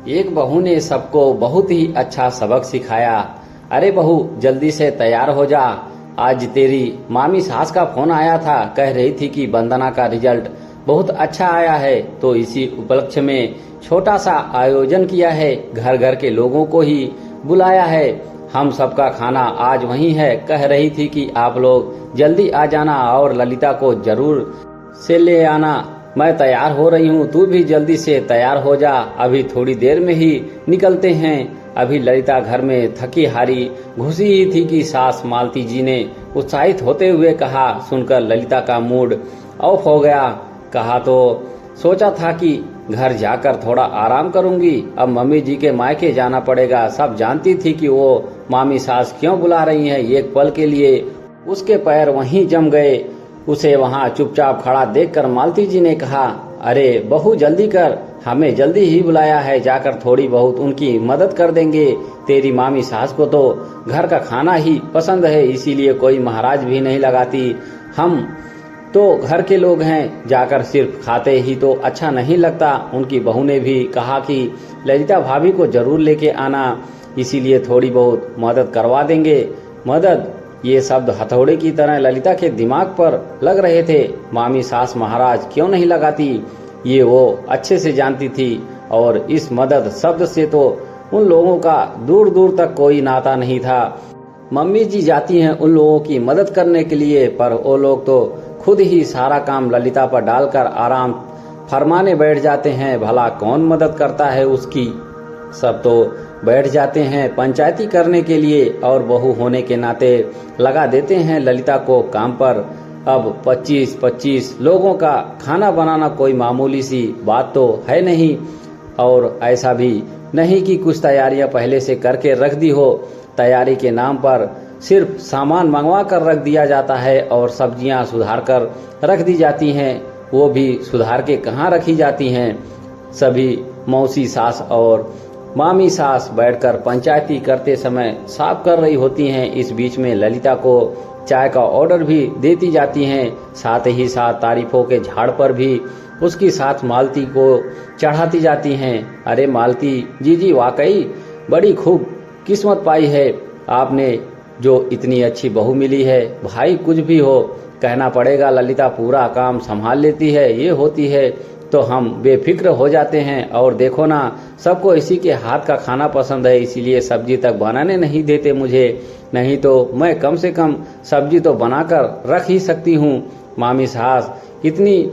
एक बहू ने सबको बहुत ही अच्छा सबक सिखाया। अरे बहू, जल्दी से तैयार हो जा, आज तेरी मामी सास का फोन आया था, कह रही थी कि वंदना का रिजल्ट बहुत अच्छा आया है, तो इसी उपलक्ष्य में छोटा सा आयोजन किया है, घर घर के लोगों को ही बुलाया है, हम सबका खाना आज वहीं है। कह रही थी कि आप लोग जल्दी आ जाना और ललिता को जरूर से ले आना। मैं तैयार हो रही हूँ, तू भी जल्दी से तैयार हो जा, अभी थोड़ी देर में ही निकलते हैं। अभी ललिता घर में थकी हारी घुसी ही थी कि सास मालती जी ने उत्साहित होते हुए कहा। सुनकर ललिता का मूड ऑफ हो गया। कहा तो सोचा था कि घर जाकर थोड़ा आराम करूंगी, अब मम्मी जी के मायके जाना पड़ेगा। सब जानती थी कि वो मामी सास क्यों बुला रही हैं। एक पल के लिए उसके पैर वहीं जम गए। उसे वहां चुपचाप खड़ा देखकर मालती जी ने कहा, अरे बहू जल्दी कर, हमें जल्दी ही बुलाया है, जाकर थोड़ी बहुत उनकी मदद कर देंगे। तेरी मामी सास को तो घर का खाना ही पसंद है, इसीलिए कोई महाराज भी नहीं लगाती। हम तो घर के लोग हैं, जाकर सिर्फ खाते ही तो अच्छा नहीं लगता। उनकी बहू ने भी कहा कि ललिता भाभी को जरूर लेके आना, इसीलिए थोड़ी बहुत मदद करवा देंगे। मदद, ये शब्द हथौड़े की तरह ललिता के दिमाग पर लग रहे थे। मामी सास महाराज क्यों नहीं लगाती, ये वो अच्छे से जानती थी। और इस मदद शब्द से तो उन लोगों का दूर दूर तक कोई नाता नहीं था। मम्मी जी जाती हैं उन लोगों की मदद करने के लिए, पर वो लोग तो खुद ही सारा काम ललिता पर डालकर आराम फरमाने बैठ जाते हैं। भला कौन मदद करता है उसकी, सब तो बैठ जाते हैं पंचायती करने के लिए और बहू होने के नाते लगा देते हैं ललिता को काम पर। अब 25-25 लोगों का खाना बनाना कोई मामूली सी बात तो है नहीं, और ऐसा भी नहीं कि कुछ तैयारियां पहले से करके रख दी हो। तैयारी के नाम पर सिर्फ सामान मंगवा कर रख दिया जाता है और सब्जियां सुधार कर रख दी जाती हैं, वो भी सुधार के कहाँ रखी जाती हैं। सभी मौसी सास और मामी सास बैठकर पंचायती करते समय साफ कर रही होती हैं। इस बीच में ललिता को चाय का ऑर्डर भी देती जाती हैं, साथ ही साथ तारीफों के झाड़ पर भी उसकी साथ मालती को चढ़ाती जाती हैं। अरे मालती जी वाकई बड़ी खूब किस्मत पाई है आपने, जो इतनी अच्छी बहू मिली है। भाई कुछ भी हो कहना पड़ेगा, ललिता पूरा काम संभाल लेती है, ये होती है तो हम बेफिक्र हो जाते हैं। और देखो ना, सबको इसी के हाथ का खाना पसंद है, इसीलिए सब्जी तक बनाने नहीं देते मुझे, नहीं तो मैं कम से कम सब्जी तो बनाकर रख ही सकती हूँ। मामी सास इतनी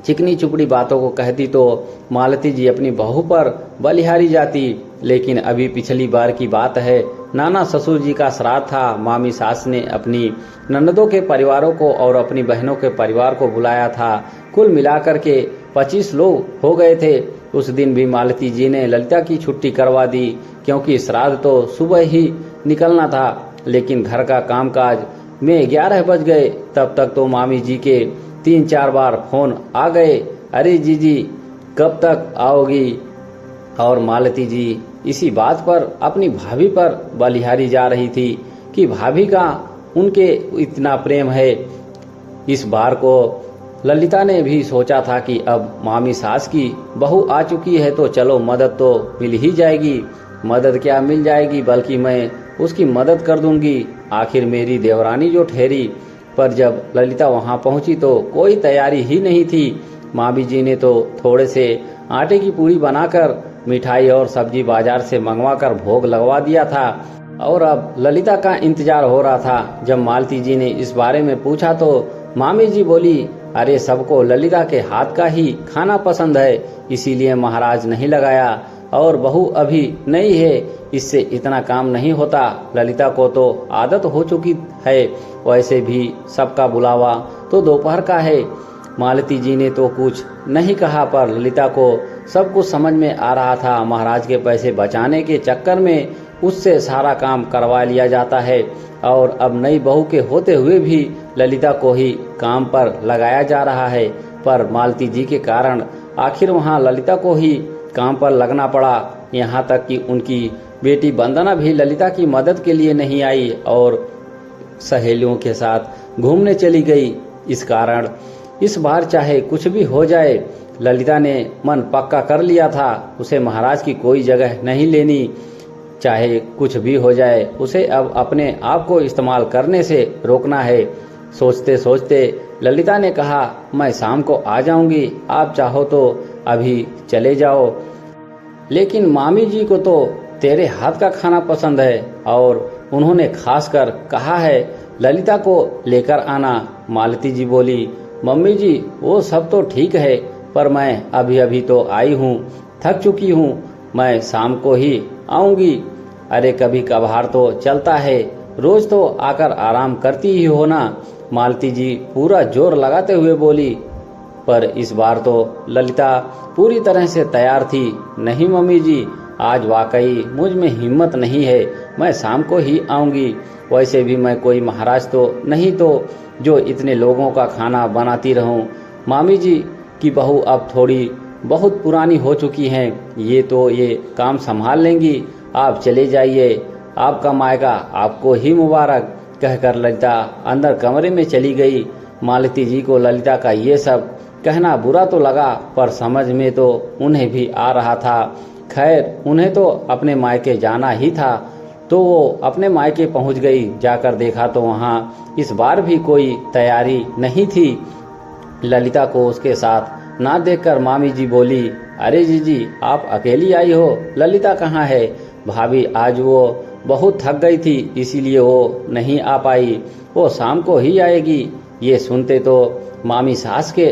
चिकनी चुपड़ी बातों को कहती तो मालती जी अपनी बहू पर बलिहारी जाती। लेकिन अभी पिछली बार की बात है, नाना ससुर जी का श्राद्ध था। मामी सास ने अपनी ननदों के परिवारों को और अपनी बहनों के परिवार को बुलाया था। कुल मिलाकर के 25 लोग हो गए थे। उस दिन भी मालती जी ने ललिता की छुट्टी करवा दी, क्योंकि श्राद्ध तो सुबह ही निकलना था। लेकिन घर का कामकाज में 11 बज गए। तब तक तो मामी जी के 3-4 बार फोन आ गए, अरे जीजी कब तक आओगी। और मालती जी इसी बात पर अपनी भाभी पर बलिहारी जा रही थी कि भाभी का उनके इतना प्रेम है। इस बार को ललिता ने भी सोचा था कि अब मामी सास की बहू आ चुकी है तो चलो मदद तो मिल ही जाएगी। मदद क्या मिल जाएगी, बल्कि मैं उसकी मदद कर दूंगी, आखिर मेरी देवरानी जो ठहरी। पर जब ललिता वहां पहुंची तो कोई तैयारी ही नहीं थी। मामी जी ने तो थोड़े से आटे की पूरी बनाकर मिठाई और सब्जी बाजार से मंगवाकर भोग लगवा दिया था, और अब ललिता का इंतजार हो रहा था। जब मालती जी ने इस बारे में पूछा तो मामी जी बोली, अरे सबको ललिता के हाथ का ही खाना पसंद है, इसीलिए महाराज नहीं लगाया, और बहू अभी नई है, इससे इतना काम नहीं होता। ललिता को तो आदत हो चुकी है, वैसे भी सबका बुलावा तो दोपहर का है। मालती जी ने तो कुछ नहीं कहा, पर ललिता को सब कुछ समझ में आ रहा था। महाराज के पैसे बचाने के चक्कर में उससे सारा काम करवा लिया जाता है, और अब नई बहू के होते हुए भी ललिता को ही काम पर लगाया जा रहा है। पर मालती जी के कारण आखिर वहां ललिता को ही काम पर लगना पड़ा। यहाँ तक कि उनकी बेटी वंदना भी ललिता की मदद के लिए नहीं आई और सहेलियों के साथ घूमने चली गई। इस कारण इस बार चाहे कुछ भी हो जाए, ललिता ने मन पक्का कर लिया था, उसे महाराज की कोई जगह नहीं लेनी। चाहे कुछ भी हो जाए, उसे अब अपने आप को इस्तेमाल करने से रोकना है। सोचते सोचते ललिता ने कहा, मैं शाम को आ जाऊंगी, आप चाहो तो अभी चले जाओ। लेकिन मामी जी को तो तेरे हाथ का खाना पसंद है और उन्होंने खासकर कहा है ललिता को लेकर आना। मालती जी बोली, मम्मी जी वो सब तो ठीक है, पर मैं अभी अभी तो आई हूँ, थक चुकी हूँ, मैं शाम को ही आऊंगी। अरे कभी कभार तो चलता है, रोज तो आकर आराम करती ही हो ना। मालती जी पूरा जोर लगाते हुए बोली। पर इस बार तो ललिता पूरी तरह से तैयार थी। नहीं मम्मी जी, आज वाकई मुझ में हिम्मत नहीं है, मैं शाम को ही आऊंगी। वैसे भी मैं कोई महाराज तो नहीं तो जो इतने लोगों का खाना बनाती रहूं। मामी जी की बहू अब थोड़ी बहुत पुरानी हो चुकी हैं, ये काम संभाल लेंगी। आप चले जाइए, आपका मायका आपको ही मुबारक, कहकर ललिता अंदर कमरे में चली गई। मालती जी को ललिता का ये सब कहना बुरा तो लगा, पर समझ में तो उन्हें भी आ रहा था। खैर उन्हें तो अपने मायके जाना ही था, तो वो अपने मायके पहुंच गई। जाकर देखा तो वहां इस बार भी कोई तैयारी नहीं थी। ललिता को उसके साथ ना देखकर मामी जी बोली, अरे जीजी आप अकेली आई हो, ललिता कहाँ है? भाभी आज वो बहुत थक गई थी, इसीलिए वो नहीं आ पाई, वो शाम को ही आएगी। ये सुनते तो मामी सास के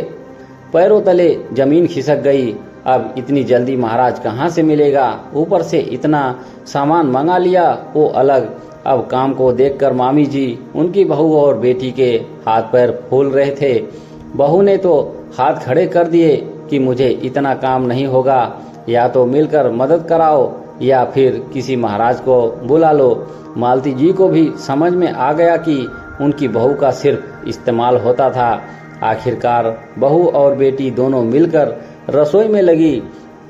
पैरों तले जमीन खिसक गई। अब इतनी जल्दी महाराज कहाँ से मिलेगा? ऊपर से इतना सामान मंगा लिया वो अलग। अब काम को देखकर मामी जी उनकी बहू और बेटी के हाथ पैर फूल रहे थे। बहू ने तो हाथ खड़े कर दिए कि मुझे इतना काम नहीं होगा, या तो मिलकर मदद कराओ या फिर किसी महाराज को बुला लो। मालती जी को भी समझ में आ गया कि उनकी बहू का सिर्फ इस्तेमाल होता था। आखिरकार बहू और बेटी दोनों मिलकर रसोई में लगी।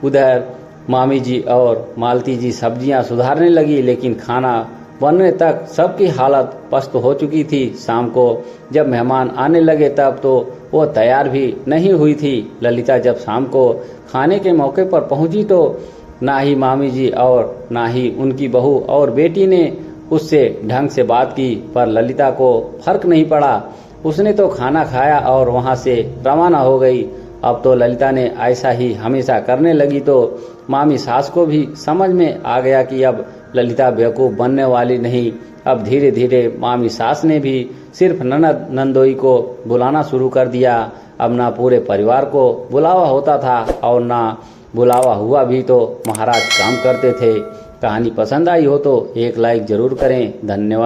उधर मामी जी और मालती जी सब्जियां सुधारने लगी, लेकिन खाना बनने तक सबकी हालत पस्त हो चुकी थी। शाम को जब मेहमान आने लगे तब तो वो तैयार भी नहीं हुई थी। ललिता जब शाम को खाने के मौके पर पहुंची तो ना ही मामी जी और ना ही उनकी बहू और बेटी ने उससे ढंग से बात की, पर ललिता को फर्क नहीं पड़ा। उसने तो खाना खाया और वहां से रवाना हो गई। अब तो ललिता ने ऐसा ही हमेशा करने लगी तो मामी सास को भी समझ में आ गया कि अब ललिता बेवकूफ बनने वाली नहीं। अब धीरे धीरे मामी सास ने भी सिर्फ ननद नंदोई को बुलाना शुरू कर दिया। अब ना पूरे परिवार को बुलावा होता था और ना बुलावा हुआ भी तो महाराज काम करते थे। कहानी पसंद आई हो तो एक लाइक जरूर करें। धन्यवाद।